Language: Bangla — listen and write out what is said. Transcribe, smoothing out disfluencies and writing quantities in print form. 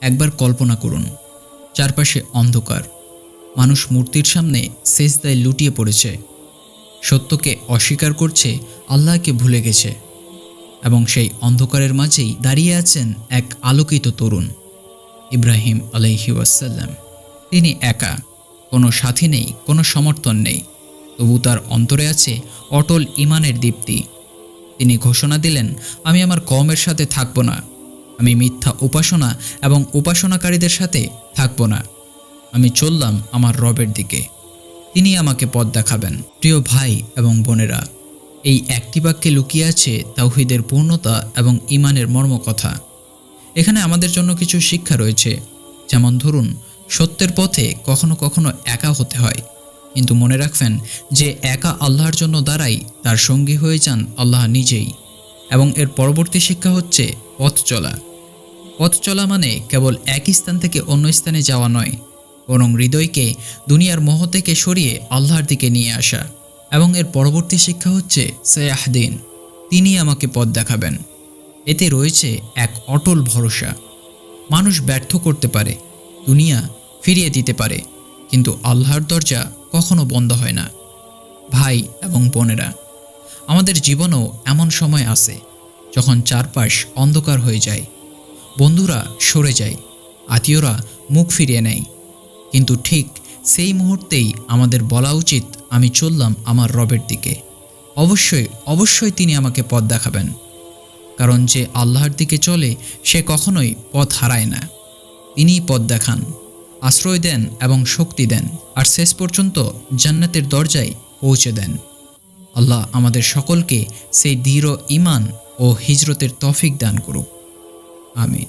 একবার কল্পনা করুন, চারপাশে অন্ধকার, মানুষ মূর্তির সামনে সেজদায় লুটিয়ে পড়েছে, সত্যকে অস্বীকার করছে, আল্লাহকে ভুলে গেছে। এবং সেই অন্ধকারের মাঝেই দাঁড়িয়ে আছেন এক আলোকিত তরুণ, ইব্রাহিম আলাইহি ওয়াসাল্লাম। তিনি একা, কোনো সাথী নেই, কোনো সমর্থন নেই, তবু তার অন্তরে আছে অটল ঈমানের দীপ্তি। তিনি ঘোষণা দিলেন, আমি আমার কওমের সাথে থাকব না, আমি মিথ্যা উপাসনা এবং উপাসনাকারীদের সাথে থাকব না, আমি চললাম আমার রবের দিকে, তিনি আমাকে পথ দেখাবেন। প্রিয় ভাই এবং বোনেরা, এই একটি বাক্যে লুকিয়ে আছে তাওহীদের পূর্ণতা এবং ঈমানের মর্মকথা। এখানে আমাদের জন্য কিছু শিক্ষা রয়েছে, যেমন ধরুন, সত্যের পথে কখনো কখনো একা হতে হয়, কিন্তু মনে রাখবেন যে একা আল্লাহর জন্য দাঁড়াই, তার সঙ্গী হয়ে যান আল্লাহ নিজেই। এবং এর পরবর্তী শিক্ষা হচ্ছে পথ চলা। পথ চলা মানে কেবল এক স্থান থেকে অন্য স্থানে যাওয়া নয়, বরং হৃদয়কে দুনিয়ার মোহ থেকে সরিয়ে আল্লাহর দিকে নিয়ে আসা। এবং এর পরবর্তী শিক্ষা হচ্ছে সায়াহদিন, তিনি আমাকে পথ দেখাবেন। এতে রয়েছে এক অটল ভরসা। মানুষ ব্যর্থ করতে পারে, দুনিয়া ফিরিয়ে দিতে পারে, কিন্তু আল্লাহর দরজা কখনো বন্ধ হয় না। ভাই এবং বোনেরা, আমাদের জীবনেও এমন সময় আসে যখন চারপাশ অন্ধকার হয়ে যায়, বন্ধুরা সরে যায়, আত্মীয়রা মুখ ফিরিয়ে নেয়, কিন্তু ঠিক সেই মুহূর্তেই আমাদের বলা উচিত, আমি চললাম আমার রবের দিকে। অবশ্যই অবশ্যই তিনি আমাকে পথ দেখাবেন, কারণ যে আল্লাহর দিকে চলে সে কখনোই পথ হারায় না। তিনিই পথ দেখান, আশ্রয় দেন এবং শক্তি দেন, আর শেষ পর্যন্ত জান্নাতের দরজায় পৌঁছে দেন। আল্লাহ আমাদের সকলকে সেই দৃঢ় ঈমান ও হিজরতের তৌফিক দান করুক। আমিন।